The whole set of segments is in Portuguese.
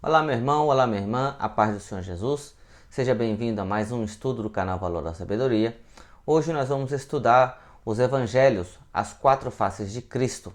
Olá meu irmão, olá minha irmã, a paz do Senhor Jesus. Seja bem-vindo a mais um estudo do canal Valor da Sabedoria. Hoje nós vamos estudar os Evangelhos, as quatro faces de Cristo.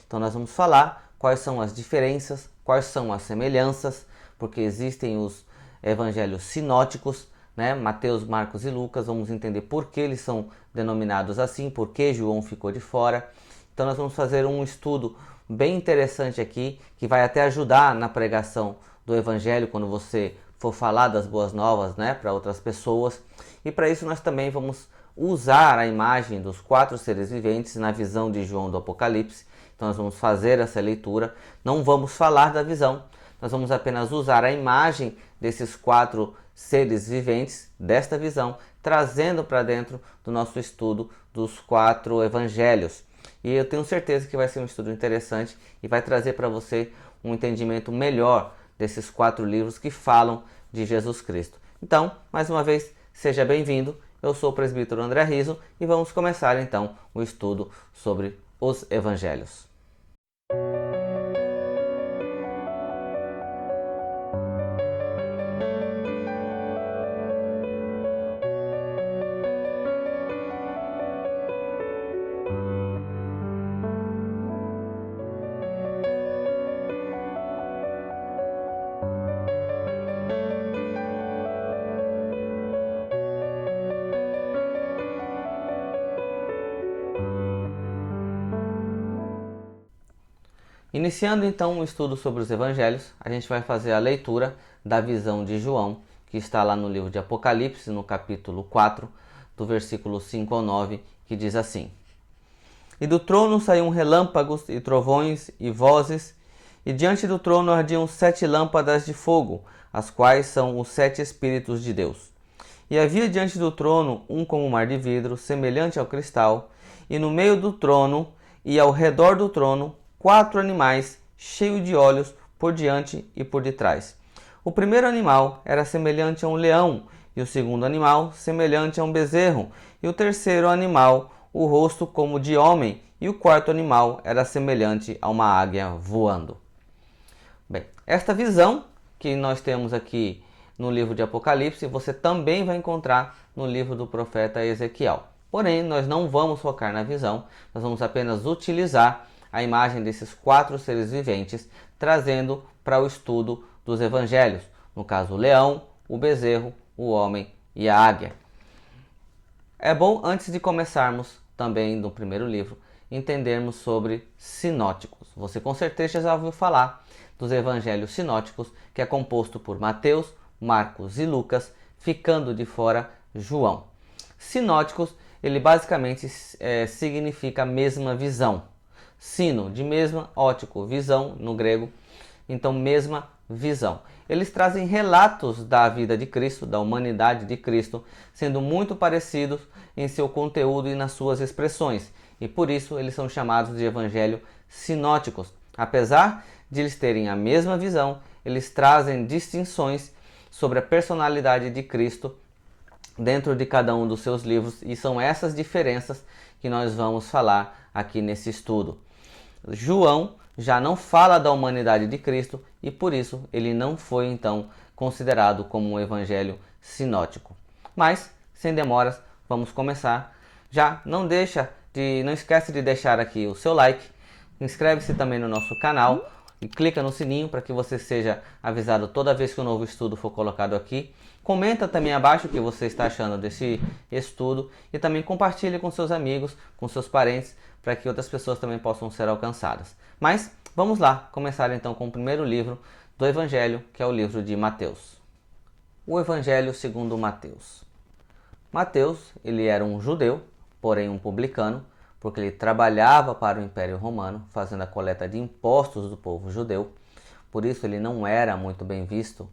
Então nós vamos falar quais são as diferenças, quais são as semelhanças, porque existem os Evangelhos sinóticos, né? Mateus, Marcos e Lucas. Vamos entender por que eles são denominados assim, por que João ficou de fora. Então nós vamos fazer um estudo bem interessante aqui, que vai até ajudar na pregação do Evangelho, quando você for falar das boas novas, né, para outras pessoas. E para isso nós também vamos usar a imagem dos quatro seres viventes na visão de João do Apocalipse. Então nós vamos fazer essa leitura, não vamos falar da visão, nós vamos apenas usar a imagem desses quatro seres viventes, desta visão, trazendo para dentro do nosso estudo dos quatro evangelhos. E eu tenho certeza que vai ser um estudo interessante e vai trazer para você um entendimento melhor desses quatro livros que falam de Jesus Cristo. Então, mais uma vez, seja bem-vindo. Eu sou o presbítero André Riso e vamos começar então o estudo sobre os evangelhos. Iniciando então o estudo sobre os evangelhos, a gente vai fazer a leitura da visão de João, que está lá no livro de Apocalipse, no capítulo 4, do versículo 5 ao 9, que diz assim: E do trono saíam relâmpagos e trovões e vozes, e diante do trono ardiam 7 lâmpadas de fogo, as quais são os 7 Espíritos de Deus. E havia diante do trono um como mar de vidro, semelhante ao cristal, e no meio do trono e ao redor do trono 4 animais, cheios de olhos por diante e por detrás. O primeiro animal era semelhante a um leão, e o segundo animal semelhante a um bezerro, e o terceiro animal o rosto como de homem, e o quarto animal era semelhante a uma águia voando. Bem, esta visão que nós temos aqui no livro de Apocalipse, você também vai encontrar no livro do profeta Ezequiel. Porém, nós não vamos focar na visão, nós vamos apenas utilizar a imagem desses 4 seres viventes, trazendo para o estudo dos evangelhos, no caso o leão, o bezerro, o homem e a águia. É bom, antes de começarmos também no primeiro livro, entendermos sobre sinóticos. Você com certeza já ouviu falar dos evangelhos sinóticos, que é composto por Mateus, Marcos e Lucas, ficando de fora João. Sinóticos, ele basicamente significa a mesma visão. Sino, de mesma, ótico, visão no grego, então mesma visão. Eles trazem relatos da vida de Cristo, da humanidade de Cristo, sendo muito parecidos em seu conteúdo e nas suas expressões, e por isso eles são chamados de evangelho sinóticos. Apesar de eles terem a mesma visão, eles trazem distinções sobre a personalidade de Cristo dentro de cada um dos seus livros, e são essas diferenças que nós vamos falar aqui nesse estudo. João já não fala da humanidade de Cristo e por isso ele não foi então considerado como um evangelho sinótico. Mas, sem demoras, vamos começar. Já não esquece de deixar aqui o seu like, inscreve-se também no nosso canal e clica no sininho para que você seja avisado toda vez que um novo estudo for colocado aqui. Comenta também abaixo o que você está achando desse estudo e também compartilhe com seus amigos, com seus parentes, para que outras pessoas também possam ser alcançadas. Mas vamos lá, começar então com o primeiro livro do Evangelho, que é o livro de Mateus. O Evangelho segundo Mateus. Mateus, ele era um judeu, porém um publicano, porque ele trabalhava para o Império Romano, fazendo a coleta de impostos do povo judeu. Por isso ele não era muito bem visto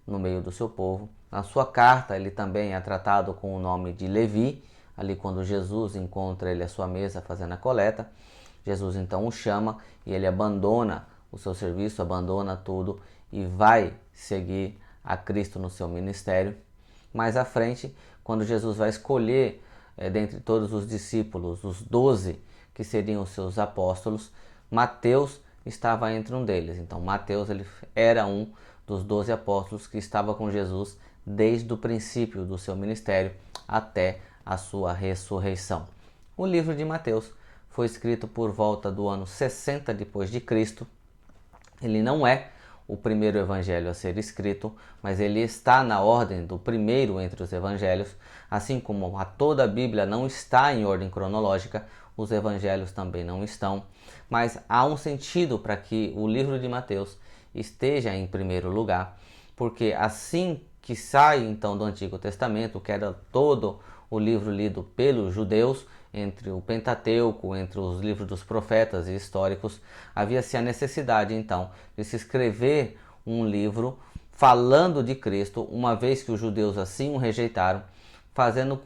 no meio do seu povo. Na sua carta ele também é tratado com o nome de Levi, ali quando Jesus encontra ele à sua mesa fazendo a coleta. Jesus então o chama e ele abandona o seu serviço, abandona tudo e vai seguir a Cristo no seu ministério. Mais à frente, quando Jesus vai escolher dentre todos os discípulos, os 12 que seriam os seus apóstolos, Mateus estava entre um deles. Então Mateus ele era um dos 12 apóstolos que estava com Jesus desde o princípio do seu ministério até a sua ressurreição. O livro de Mateus foi escrito por volta do ano 60 depois de Cristo. Ele não é o primeiro evangelho a ser escrito, mas ele está na ordem do primeiro entre os evangelhos, assim como toda a Bíblia não está em ordem cronológica, os evangelhos também não estão, mas há um sentido para que o livro de Mateus esteja em primeiro lugar, porque assim que sai então do Antigo Testamento, que era todo o livro lido pelos judeus, entre o Pentateuco, entre os livros dos profetas e históricos, havia-se a necessidade então de se escrever um livro falando de Cristo, uma vez que os judeus assim o rejeitaram, fazendo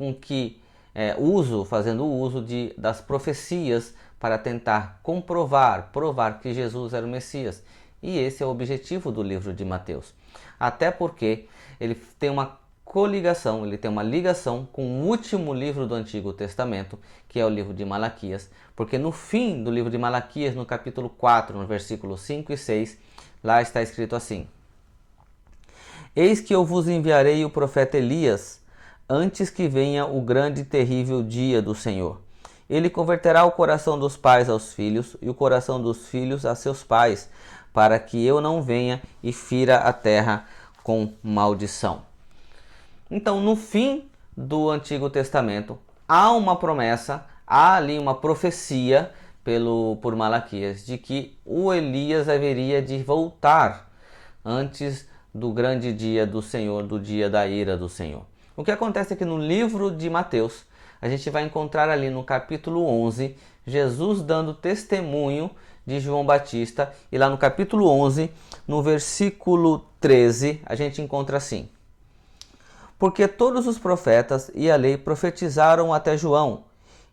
uso das profecias para tentar provar que Jesus era o Messias. E esse é o objetivo do livro de Mateus. Até porque ele tem uma coligação, ele tem uma ligação com o último livro do Antigo Testamento, que é o livro de Malaquias, porque no fim do livro de Malaquias, no capítulo 4, no versículos 5 e 6, lá está escrito assim: Eis que eu vos enviarei o profeta Elias, antes que venha o grande e terrível dia do Senhor. Ele converterá o coração dos pais aos filhos e o coração dos filhos a seus pais, para que eu não venha e fira a terra com maldição. Então, no fim do Antigo Testamento, há uma promessa, há ali uma profecia por Malaquias de que o Elias haveria de voltar antes do grande dia do Senhor, do dia da ira do Senhor. O que acontece é que no livro de Mateus, a gente vai encontrar ali no capítulo 11, Jesus dando testemunho de João Batista, e lá no capítulo 11, no versículo 13, a gente encontra assim: Porque todos os profetas e a lei profetizaram até João,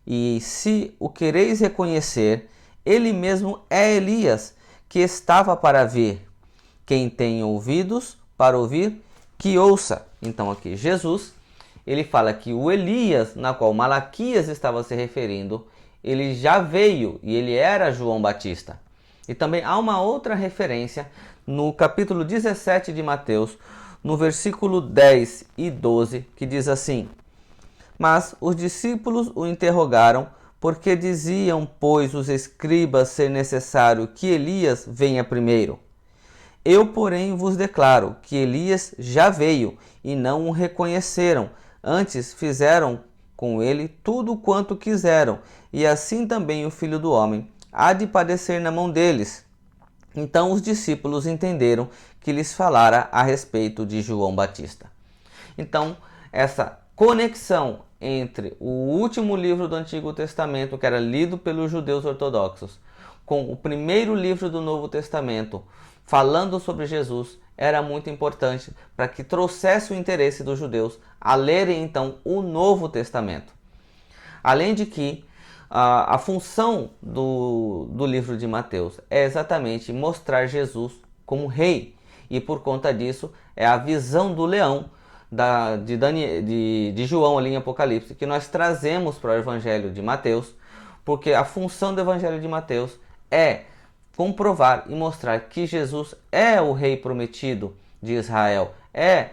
e se o quereis reconhecer, ele mesmo é Elias, que estava para vir. Quem tem ouvidos para ouvir, que ouça. Então aqui Jesus, ele fala que o Elias, na qual Malaquias estava se referindo, ele já veio e ele era João Batista. E também há uma outra referência no capítulo 17 de Mateus, no versículo 10 e 12, que diz assim: Mas os discípulos o interrogaram, porque diziam, pois, os escribas ser necessário que Elias venha primeiro. Eu, porém, vos declaro que Elias já veio, e não o reconheceram. Antes fizeram com ele tudo quanto quiseram, e assim também o Filho do Homem há de padecer na mão deles. Então os discípulos entenderam que lhes falara a respeito de João Batista. Então, essa conexão entre o último livro do Antigo Testamento, que era lido pelos judeus ortodoxos, com o primeiro livro do Novo Testamento, falando sobre Jesus, era muito importante para que trouxesse o interesse dos judeus a lerem então o Novo Testamento. Além de que a função do livro de Mateus é exatamente mostrar Jesus como rei, e por conta disso é a visão do leão de João ali em Apocalipse que nós trazemos para o Evangelho de Mateus, porque a função do Evangelho de Mateus é comprovar e mostrar que Jesus é o rei prometido de Israel, é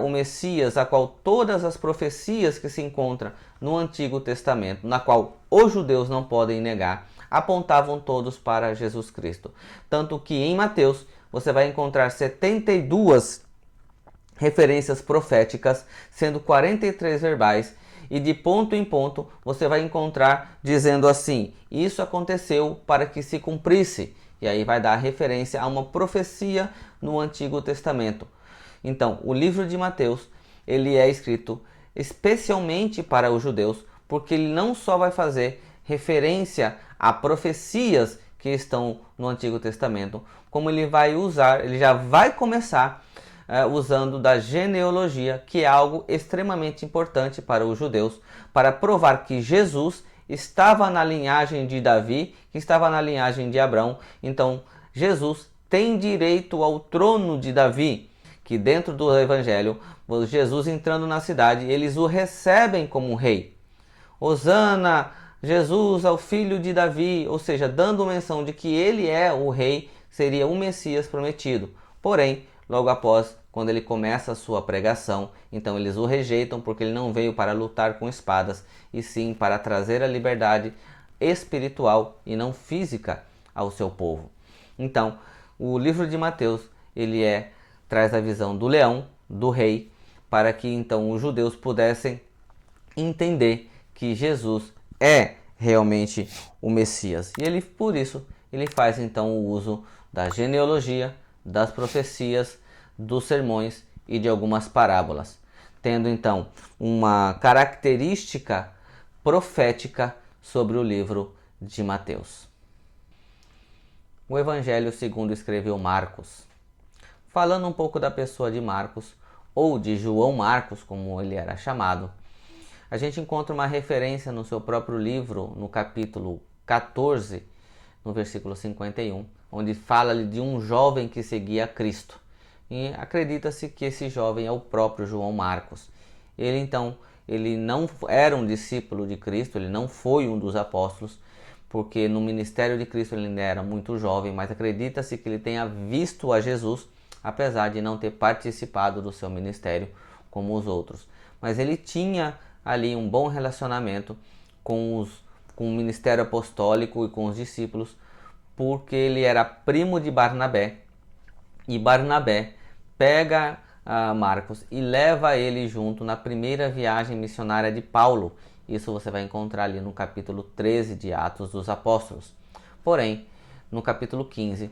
o Messias, a qual todas as profecias que se encontram no Antigo Testamento, na qual os judeus não podem negar, apontavam todos para Jesus Cristo. Tanto que em Mateus você vai encontrar 72 referências proféticas, sendo 43 verbais, e de ponto em ponto você vai encontrar dizendo assim: isso aconteceu para que se cumprisse. E aí vai dar referência a uma profecia no Antigo Testamento. Então, o livro de Mateus, ele é escrito especialmente para os judeus, porque ele não só vai fazer referência a profecias que estão no Antigo Testamento, como ele já vai começar usando da genealogia, que é algo extremamente importante para os judeus, para provar que Jesus estava na linhagem de Davi, que estava na linhagem de Abraão. Então, Jesus tem direito ao trono de Davi, que dentro do Evangelho, Jesus entrando na cidade, eles o recebem como rei. Hosana, Jesus ao filho de Davi, ou seja, dando menção de que ele é o rei, seria o Messias prometido. Porém, logo após, quando ele começa a sua pregação, então eles o rejeitam porque ele não veio para lutar com espadas, e sim para trazer a liberdade espiritual e não física ao seu povo. Então, o livro de Mateus, traz a visão do leão, do rei, para que então os judeus pudessem entender que Jesus é realmente o Messias. E por isso, ele faz então o uso da genealogia, das profecias, dos sermões e de algumas parábolas, tendo então uma característica profética sobre o livro de Mateus. O Evangelho segundo escreveu Marcos. Falando um pouco da pessoa de Marcos, ou de João Marcos, como ele era chamado, a gente encontra uma referência no seu próprio livro, no capítulo 14, no versículo 51, onde fala de um jovem que seguia Cristo. E acredita-se que esse jovem é o próprio João Marcos. Ele não era um discípulo de Cristo, ele não foi um dos apóstolos, porque no ministério de Cristo ele ainda era muito jovem, mas acredita-se que ele tenha visto a Jesus, apesar de não ter participado do seu ministério como os outros. Mas ele tinha ali um bom relacionamento com o ministério apostólico e com os discípulos, porque ele era primo de Barnabé, e Barnabé pega Marcos e leva ele junto na primeira viagem missionária de Paulo. Isso você vai encontrar ali no capítulo 13 de Atos dos Apóstolos. Porém, no capítulo 15,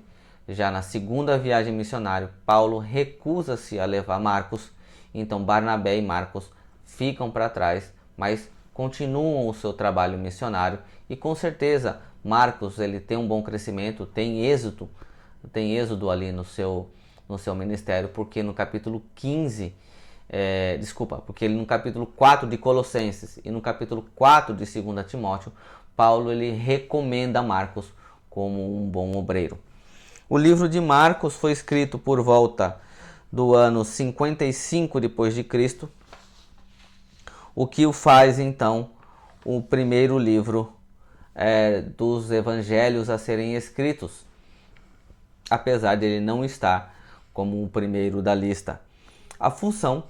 já na segunda viagem missionária, Paulo recusa-se a levar Marcos, então Barnabé e Marcos ficam para trás, mas continuam o seu trabalho missionário, e com certeza Marcos ele tem um bom crescimento, tem êxodo ali no seu ministério, porque no capítulo 15, porque ele no capítulo 4 de Colossenses e no capítulo 4 de 2 Timóteo, Paulo ele recomenda Marcos como um bom obreiro. O livro de Marcos foi escrito por volta do ano 55 depois de Cristo, o que o faz então o primeiro livro dos evangelhos a serem escritos, apesar de ele não estar como o primeiro da lista. A função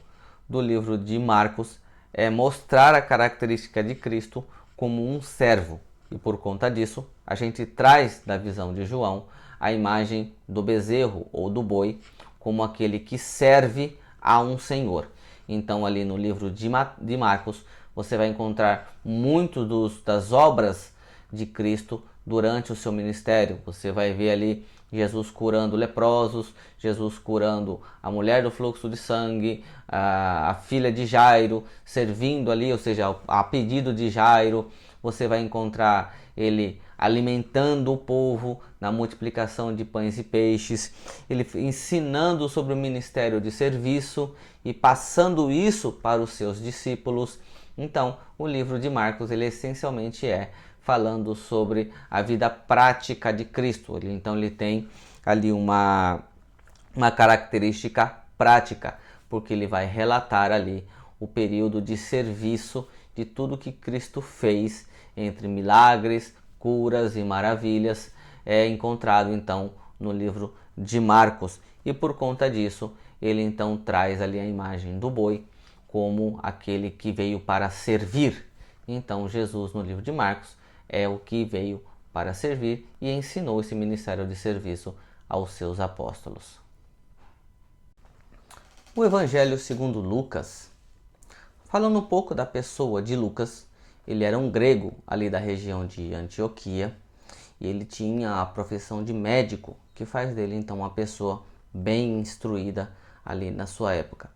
do livro de Marcos é mostrar a característica de Cristo como um servo, e por conta disso a gente traz da visão de João a imagem do bezerro ou do boi como aquele que serve a um senhor. Então ali no livro de Marcos você vai encontrar muito das obras de Cristo durante o seu ministério. Você vai ver ali Jesus curando leprosos, Jesus curando a mulher do fluxo de sangue, a filha de Jairo, servindo ali, ou seja, a pedido de Jairo. Você vai encontrar ele alimentando o povo na multiplicação de pães e peixes, ele ensinando sobre o ministério de serviço e passando isso para os seus discípulos. Então, o livro de Marcos, ele essencialmente falando sobre a vida prática de Cristo. Então ele tem ali uma característica prática, porque ele vai relatar ali o período de serviço de tudo que Cristo fez, entre milagres, curas e maravilhas, encontrado então no livro de Marcos. E por conta disso, ele então traz ali a imagem do boi como aquele que veio para servir. Então Jesus no livro de Marcos é o que veio para servir e ensinou esse ministério de serviço aos seus apóstolos. O Evangelho segundo Lucas, falando um pouco da pessoa de Lucas, ele era um grego ali da região de Antioquia e ele tinha a profissão de médico, que faz dele então uma pessoa bem instruída ali na sua época.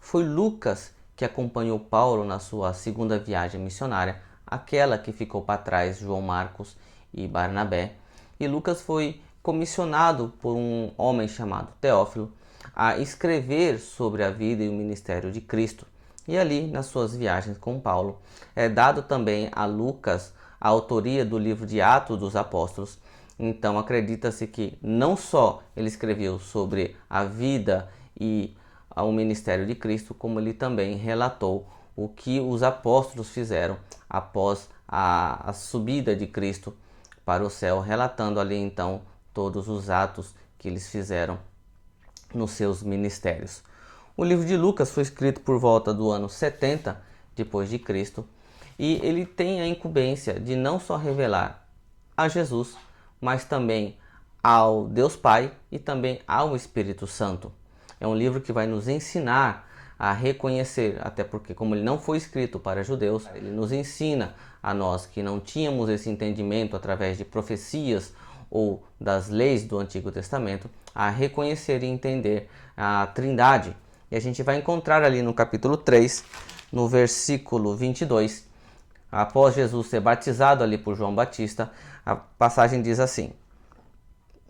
Foi Lucas que acompanhou Paulo na sua segunda viagem missionária, aquela que ficou para trás João Marcos e Barnabé. E Lucas foi comissionado por um homem chamado Teófilo a escrever sobre a vida e o ministério de Cristo. E ali, nas suas viagens com Paulo, é dado também a Lucas a autoria do livro de Atos dos Apóstolos. Então acredita-se que não só ele escreveu sobre a vida e o ministério de Cristo, como ele também relatou o que os apóstolos fizeram após a subida de Cristo para o céu, relatando ali então todos os atos que eles fizeram nos seus ministérios. O livro de Lucas foi escrito por volta do ano 70 depois de Cristo, e ele tem a incumbência de não só revelar a Jesus, mas também ao Deus Pai e também ao Espírito Santo. É um livro que vai nos ensinar a reconhecer, até porque como ele não foi escrito para judeus, ele nos ensina a nós que não tínhamos esse entendimento através de profecias ou das leis do Antigo Testamento, a reconhecer e entender a Trindade. E a gente vai encontrar ali no capítulo 3, no versículo 22, após Jesus ser batizado ali por João Batista, a passagem diz assim: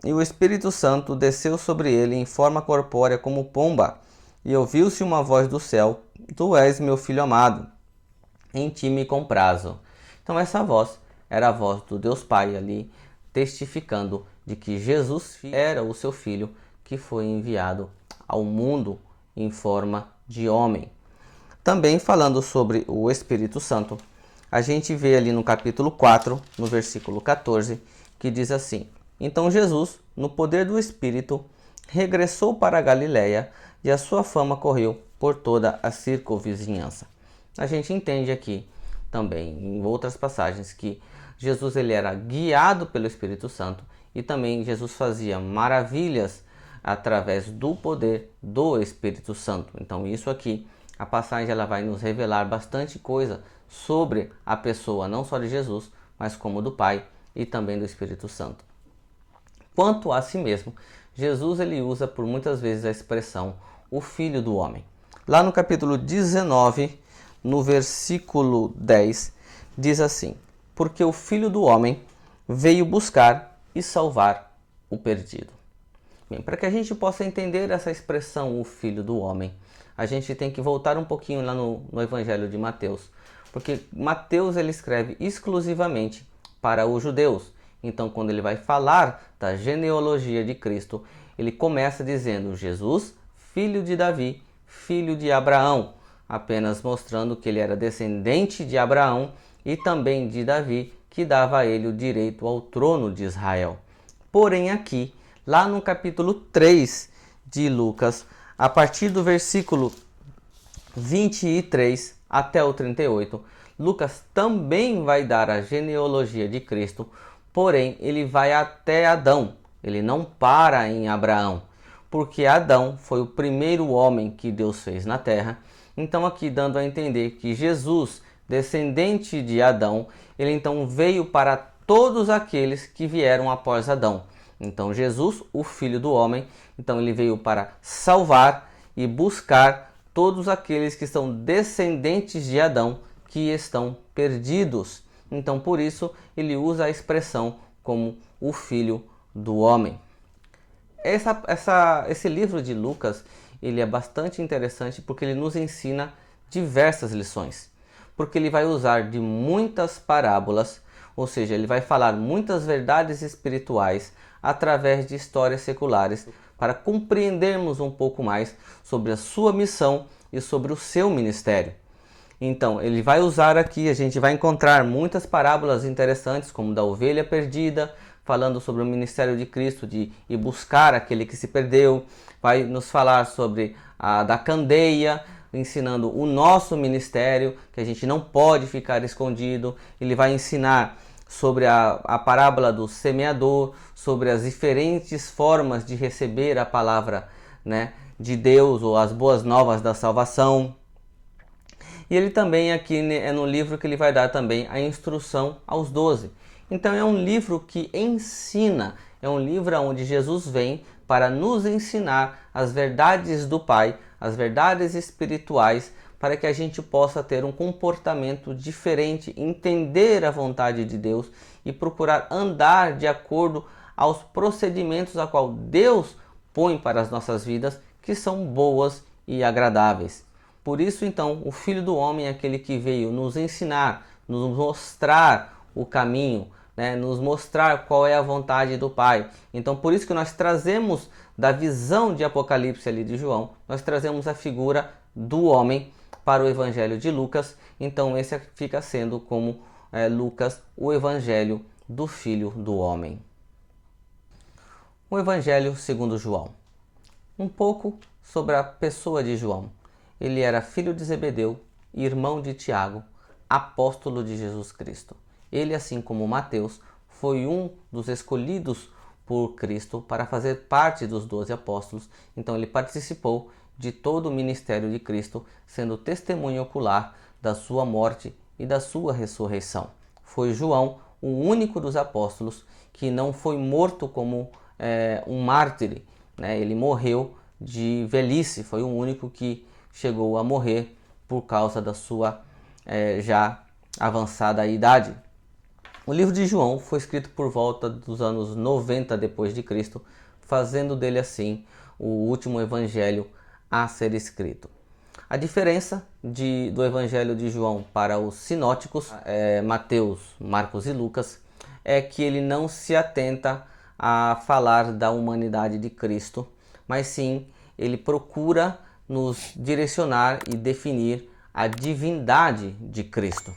E o Espírito Santo desceu sobre ele em forma corpórea como pomba, e ouviu-se uma voz do céu: Tu és meu filho amado, em ti me comprazo. Então essa voz era a voz do Deus Pai ali, testificando de que Jesus era o seu filho que foi enviado ao mundo em forma de homem. Também falando sobre o Espírito Santo, a gente vê ali no capítulo 4, no versículo 14, que diz assim: Então Jesus, no poder do Espírito, regressou para a Galiléia e a sua fama correu por toda a circunvizinhança. A gente entende aqui também, em outras passagens, que Jesus ele era guiado pelo Espírito Santo e também Jesus fazia maravilhas através do poder do Espírito Santo. Então isso aqui, a passagem ela vai nos revelar bastante coisa sobre a pessoa, não só de Jesus, mas como do Pai e também do Espírito Santo. Quanto a si mesmo, Jesus ele usa por muitas vezes a expressão o Filho do Homem. Lá no capítulo 19, no versículo 10, diz assim: Porque o Filho do Homem veio buscar e salvar o perdido. Bem, para que a gente possa entender essa expressão, o Filho do Homem, a gente tem que voltar um pouquinho lá no Evangelho de Mateus, porque Mateus ele escreve exclusivamente para os judeus. Então, quando ele vai falar da genealogia de Cristo, ele começa dizendo Jesus, filho de Davi, filho de Abraão, apenas mostrando que ele era descendente de Abraão e também de Davi, que dava a ele o direito ao trono de Israel. Porém aqui, lá no capítulo 3 de Lucas, a partir do versículo 23 até o 38, Lucas também vai dar a genealogia de Cristo, porém ele vai até Adão, ele não para em Abraão, porque Adão foi o primeiro homem que Deus fez na terra. Então aqui dando a entender que Jesus, descendente de Adão, ele então veio para todos aqueles que vieram após Adão. Então Jesus, o Filho do Homem, então ele veio para salvar e buscar todos aqueles que são descendentes de Adão, que estão perdidos. Então por isso ele usa a expressão como o Filho do Homem. Esse livro de Lucas ele é bastante interessante porque ele nos ensina diversas lições. Porque ele vai usar de muitas parábolas, ou seja, ele vai falar muitas verdades espirituais através de histórias seculares para compreendermos um pouco mais sobre a sua missão e sobre o seu ministério. Então, ele vai usar aqui, a gente vai encontrar muitas parábolas interessantes, como da ovelha perdida, falando sobre o ministério de Cristo, de ir buscar aquele que se perdeu. Vai nos falar sobre a da candeia, ensinando o nosso ministério, que a gente não pode ficar escondido. Ele vai ensinar sobre a parábola do semeador, sobre as diferentes formas de receber a palavra, né, de Deus, ou as boas novas da salvação. E ele também aqui é no livro que ele vai dar também a instrução aos 12. Então é um livro que ensina, é um livro onde Jesus vem para nos ensinar as verdades do Pai, as verdades espirituais, para que a gente possa ter um comportamento diferente, entender a vontade de Deus e procurar andar de acordo aos procedimentos a qual Deus põe para as nossas vidas, que são boas e agradáveis. Por isso, então, o Filho do Homem é aquele que veio nos ensinar, nos mostrar o caminho, né? Nos mostrar qual é a vontade do Pai. Então, por isso que nós trazemos da visão de Apocalipse ali de João, nós trazemos a figura do homem para o Evangelho de Lucas. Então, esse fica sendo como Lucas, o Evangelho do Filho do Homem. O Evangelho segundo João. Um pouco sobre a pessoa de João. Ele era filho de Zebedeu, irmão de Tiago, apóstolo de Jesus Cristo. Ele, assim como Mateus, foi um dos escolhidos por Cristo para fazer parte dos 12 apóstolos. Então ele participou de todo o ministério de Cristo, sendo testemunha ocular da sua morte e da sua ressurreição. Foi João o único dos apóstolos que não foi morto como um mártir, né? Ele morreu de velhice, foi o único que chegou a morrer por causa da sua já avançada idade. O livro de João foi escrito por volta dos anos 90 depois de Cristo, fazendo dele assim o último evangelho a ser escrito. A diferença do evangelho de João para os sinóticos, Mateus, Marcos e Lucas, é que ele não se atenta a falar da humanidade de Cristo, mas sim ele procura nos direcionar e definir a divindade de Cristo.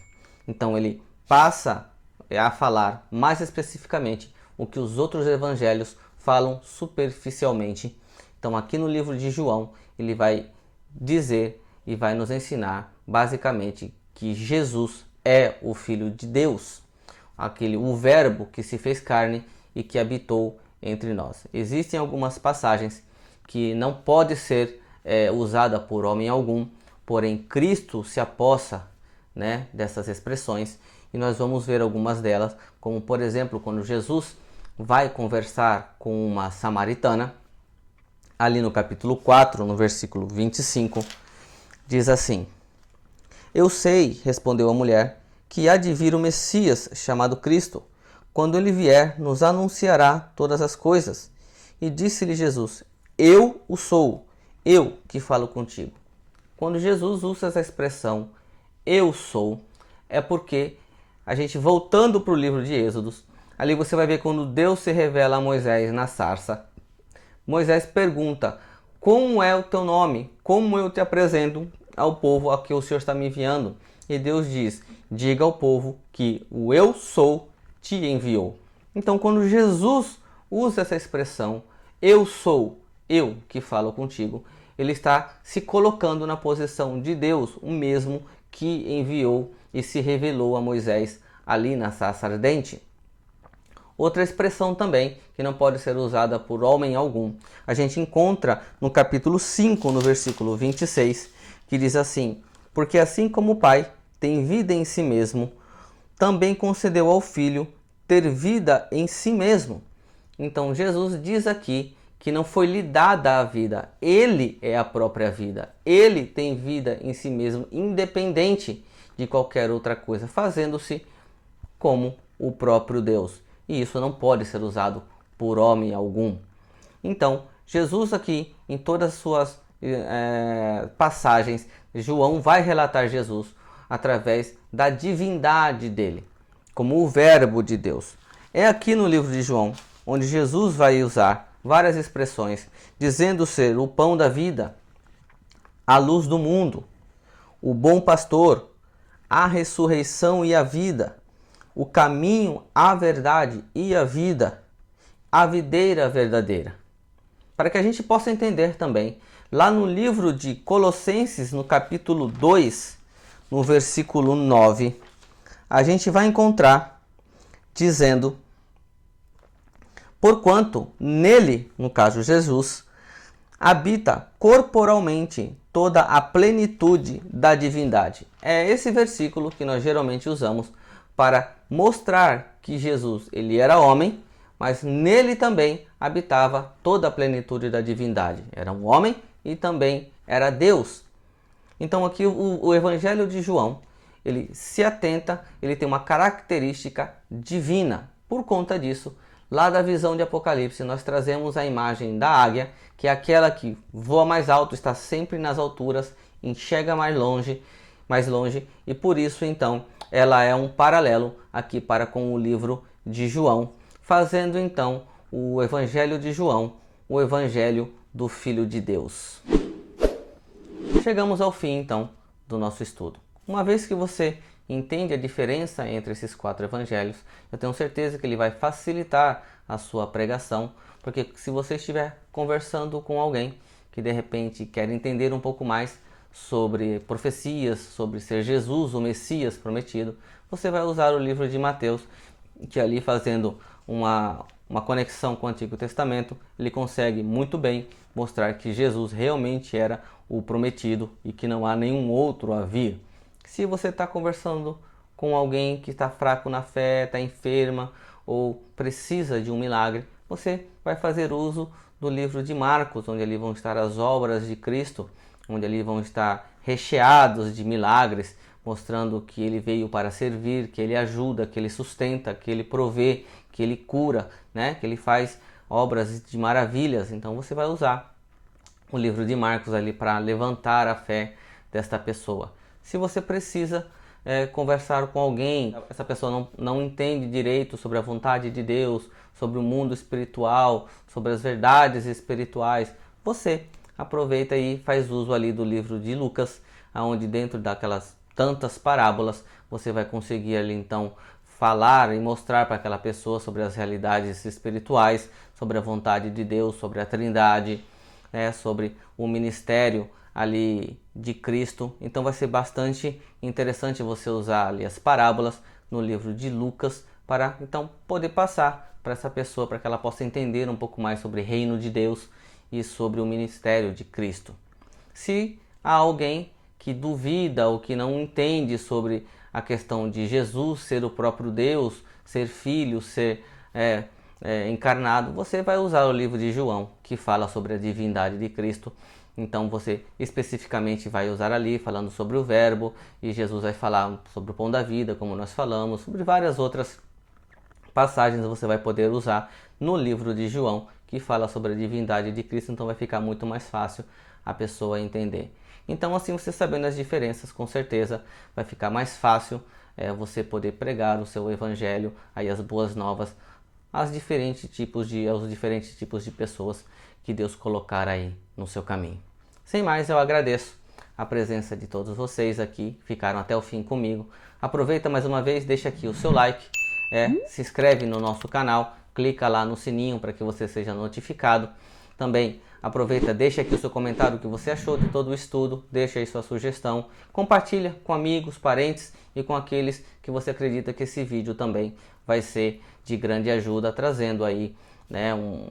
Então ele passa a falar mais especificamente o que os outros evangelhos falam superficialmente. Então aqui no livro de João ele vai dizer e vai nos ensinar basicamente que Jesus é o Filho de Deus, o Verbo que se fez carne e que habitou entre nós. Existem algumas passagens que não pode ser usada por homem algum, porém Cristo se apossa, né, dessas expressões, e nós vamos ver algumas delas, como por exemplo quando Jesus vai conversar com uma samaritana, ali no capítulo 4, no versículo 25, diz assim: Eu sei, respondeu a mulher, que há de vir o Messias, chamado Cristo. Quando ele vier, nos anunciará todas as coisas. E disse-lhe Jesus: Eu o sou, eu que falo contigo. Quando Jesus usa essa expressão, eu sou, é porque a gente, voltando para o livro de Êxodos, ali você vai ver quando Deus se revela a Moisés na sarça. Moisés pergunta: como é o teu nome? Como eu te apresento ao povo a que o Senhor está me enviando? E Deus diz: diga ao povo que o eu sou te enviou. Então, quando Jesus usa essa expressão, eu sou, eu que falo contigo, ele está se colocando na posição de Deus, o mesmo que enviou e se revelou a Moisés ali na sarça ardente. Outra expressão também, que não pode ser usada por homem algum, a gente encontra no capítulo 5, no versículo 26, que diz assim: porque assim como o Pai tem vida em si mesmo, também concedeu ao Filho ter vida em si mesmo. Então Jesus diz aqui que não foi lhe dada a vida, ele é a própria vida, ele tem vida em si mesmo, independente de qualquer outra coisa, fazendo-se como o próprio Deus. E isso não pode ser usado por homem algum. Então, Jesus aqui, em todas as suas passagens, João vai relatar Jesus através da divindade dele, como o Verbo de Deus. É aqui no livro de João onde Jesus vai usar várias expressões, dizendo ser o pão da vida, a luz do mundo, o bom pastor, a ressurreição e a vida, o caminho, a verdade e a vida, a videira verdadeira. Para que a gente possa entender também, lá no livro de Colossenses, no capítulo 2, no versículo 9, a gente vai encontrar dizendo: porquanto nele, no caso Jesus, habita corporalmente toda a plenitude da divindade. É esse versículo que nós geralmente usamos para mostrar que Jesus ele era homem, mas nele também habitava toda a plenitude da divindade. Era um homem e também era Deus. Então aqui o Evangelho de João, ele se atenta, ele tem uma característica divina. Por conta disso, lá da visão de Apocalipse, nós trazemos a imagem da águia, que é aquela que voa mais alto, está sempre nas alturas, enxerga mais longe, e por isso então ela é um paralelo aqui para com o livro de João, fazendo então o Evangelho de João o Evangelho do Filho de Deus. Chegamos ao fim então do nosso estudo. Uma vez que você entende a diferença entre esses 4 evangelhos, eu tenho certeza que ele vai facilitar a sua pregação, porque se você estiver conversando com alguém que de repente quer entender um pouco mais sobre profecias, sobre ser Jesus, o Messias prometido, você vai usar o livro de Mateus, que ali fazendo uma conexão com o Antigo Testamento, ele consegue muito bem mostrar que Jesus realmente era o prometido e que não há nenhum outro a vir. Se você está conversando com alguém que está fraco na fé, está enferma ou precisa de um milagre, você vai fazer uso do livro de Marcos, onde ali vão estar as obras de Cristo, onde ali vão estar recheados de milagres, mostrando que ele veio para servir, que ele ajuda, que ele sustenta, que ele provê, que ele cura, né? Que ele faz obras de maravilhas. Então você vai usar o livro de Marcos ali para levantar a fé desta pessoa. Se você precisa conversar com alguém, essa pessoa não entende direito sobre a vontade de Deus, sobre o mundo espiritual, sobre as verdades espirituais, você aproveita e faz uso ali do livro de Lucas, onde dentro daquelas tantas parábolas você vai conseguir ali então falar e mostrar para aquela pessoa sobre as realidades espirituais, sobre a vontade de Deus, sobre a Trindade, sobre o ministério ali de Cristo. Então vai ser bastante interessante você usar ali as parábolas no livro de Lucas para então poder passar para essa pessoa, para que ela possa entender um pouco mais sobre o reino de Deus e sobre o ministério de Cristo. Se há alguém que duvida ou que não entende sobre a questão de Jesus ser o próprio Deus, ser filho, ser encarnado, você vai usar o livro de João, que fala sobre a divindade de Cristo. Então você especificamente vai usar ali, falando sobre o verbo, e Jesus vai falar sobre o pão da vida, como nós falamos, sobre várias outras passagens você vai poder usar no livro de João, que fala sobre a divindade de Cristo, então vai ficar muito mais fácil a pessoa entender. Então assim, você sabendo as diferenças, com certeza vai ficar mais fácil você poder pregar o seu evangelho, aí as boas novas, aos diferentes tipos de pessoas que Deus colocar aí no seu caminho. Sem mais, eu agradeço a presença de todos vocês aqui, ficaram até o fim comigo. Aproveita mais uma vez, deixa aqui o seu like, se inscreve no nosso canal, clica lá no sininho para que você seja notificado. Também aproveita, deixa aqui o seu comentário, o que você achou de todo o estudo, deixa aí sua sugestão, compartilha com amigos, parentes e com aqueles que você acredita que esse vídeo também vai ser de grande ajuda, trazendo aí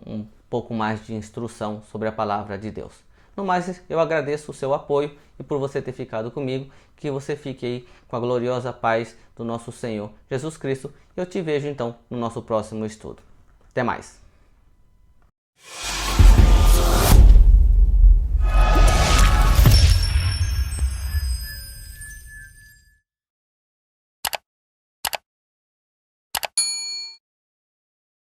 um pouco mais de instrução sobre a palavra de Deus. No mais, eu agradeço o seu apoio e por você ter ficado comigo, que você fique aí com a gloriosa paz do nosso Senhor Jesus Cristo. Eu te vejo então no nosso próximo estudo. Até mais!